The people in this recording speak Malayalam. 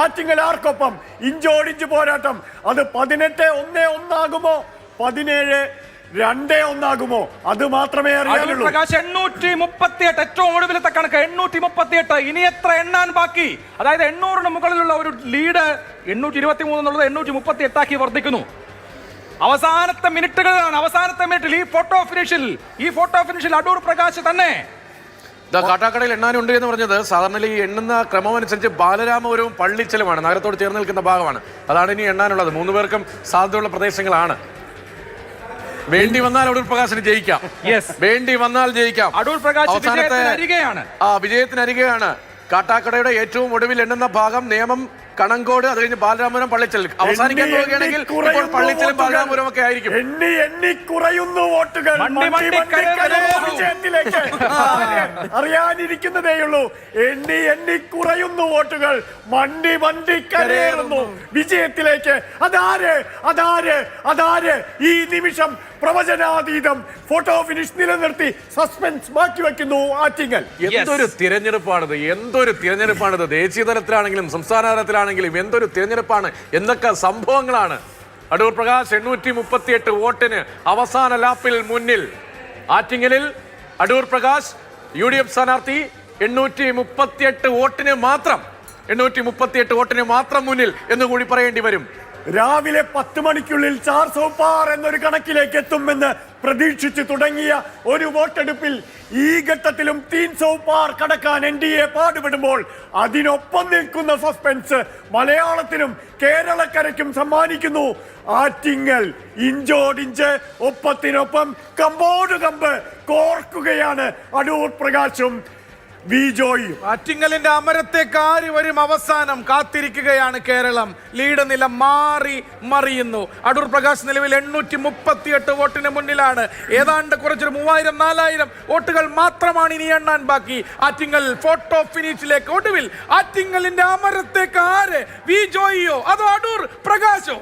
ആറ്റിങ്ങൽ ആർക്കൊപ്പം ഇഞ്ചോടിഞ്ച് പോരാട്ടം. അത് 18-1 ആകുമോ 17-2 ആകുമോ അത് മാത്രമേ അറിയാനുള്ളൂ. 838 ഏറ്റവും ഒടുവിലത്തെ കണക്ക് 838. ഇനി എത്ര എണ്ണാൻ ബാക്കി? അതായത് 800-ന് മുകളിലുള്ള ഒരു ലീഡ് 823 എന്നുള്ളത് 838 ആക്കി വർദ്ധിക്കുന്നു. അവസാനത്തെ മിനിറ്റുകളാണ്. അവസാനത്തെ മിനിറ്റിൽ ഈ ഫോട്ടോ ഫിനിഷിൽ അടൂർ പ്രകാശ് തന്നെ കാട്ടാക്കടയിൽ എണ്ണാനുണ്ട് എന്ന് പറഞ്ഞത് സാധാരണ ഈ എണ്ണുന്ന ക്രമമനുസരിച്ച് ബാലരാമപുരവും പള്ളിച്ചലുമാണ്, നഗരത്തോട് ചേർന്ന് നിൽക്കുന്ന ഭാഗമാണ്. അതാണ് ഇനി എണ്ണാനുള്ളത്. 3 പേർക്കും സാധ്യതയുള്ള പ്രദേശങ്ങളാണ്. വേണ്ടി വന്നാൽ അടൂർ പ്രകാശിന് ജയിക്കാം. വേണ്ടി വന്നാൽ ജയിക്കാം. അടൂർ പ്രകാശ് വിജയത്തിനരികെയാണ്. കാട്ടാക്കടയുടെ ഏറ്റവും ഒടുവിൽ എണ്ണുന്ന ഭാഗം നേമം, കണങ്കോട്, അത് കഴിഞ്ഞ് ബാലരാമപുരം, പള്ളിച്ചൽ. അവസാനിക്കാൻ പോവുകയാണെങ്കിൽ ഇപ്പോൾ പള്ളിച്ചലും ബാലരാമപുരം ഒക്കെ ആയിരിക്കും. എണ്ണി കുറയുന്നു വോട്ടുകൾ. അറിയാനിരിക്കുന്നതേയുള്ളൂ. എണ്ണി കുറയുന്നു വോട്ടുകൾ. മണ്ടി കരയേറുന്നു വിജയത്തിലേക്ക്. അതാര് ഈ നിമിഷം പ്രവചനാതീതം ഫോട്ടോ ഫിനിഷ് നിലനിർത്തി സസ്പെൻസ് മാറ്റി വെക്കുന്നു ആറ്റിങ്ങൽ. എന്തൊരു തിരഞ്ഞെടുപ്പാണിത്. ദേശീയ തലത്തിലാണെങ്കിലും സംസ്ഥാന തലത്തിലാണെങ്കിലും എന്തൊരു തിരഞ്ഞെടുപ്പാണ്, എന്തൊക്കെ സംഭവങ്ങളാണ്. അടൂർ പ്രകാശ് 838 വോട്ടിന് അവസാന ലാപ്പിൽ മുന്നിൽ. ആറ്റിങ്ങലിൽ അടൂർ പ്രകാശ് UDF സ്ഥാനാർത്ഥി 838 വോട്ടിന് മാത്രം മുന്നിൽ എന്നുകൂടി പറയേണ്ടി വരും. രാവിലെ 10 മണിക്കുള്ളിൽ 400 പാർ എന്നൊരു കണക്കിലേക്ക് എത്തുമെന്ന് പ്രതീക്ഷിച്ചു തുടങ്ങിയ ഒരു വോട്ടെടുപ്പിൽ ഈ ഘട്ടത്തിലും 300 പാർ കടക്കാൻ NDA പാടുപെടുമ്പോൾ അതിനൊപ്പം നിൽക്കുന്ന സസ്പെൻസ് മലയാളത്തിനും കേരളക്കരയ്ക്കും സമ്മാനിക്കുന്നു ആറ്റിങ്ങൽ. ഇഞ്ചോടിഞ്ച് ഒപ്പത്തിനൊപ്പം കമ്പോട് കമ്പ് കോർക്കുകയാണ് അടൂർ പ്രകാശും വിജോയും. ആറ്റിങ്ങലിന്റെ അമരത്തേക്ക് ആര് വരും? അവസാനം കാത്തിരിക്കുകയാണ് കേരളം. ലീഡ് നില മറിയുന്നു. അടൂർ പ്രകാശ് നിലവിൽ 838 വോട്ടിന് മുന്നിലാണ്. ഏതാണ്ട് കുറച്ചൊരു 3000-4000 വോട്ടുകൾ മാത്രമാണ് ഇനി എണ്ണാൻ ബാക്കി. ആറ്റിങ്ങൽ ഫോട്ടോ ഫിനിഷിലേക്ക്. ഒടുവിൽ ആറ്റിങ്ങലിന്റെ അമരത്തേക്ക് ആര്? വിജോയോ അതോ അടൂർ പ്രകാശോ?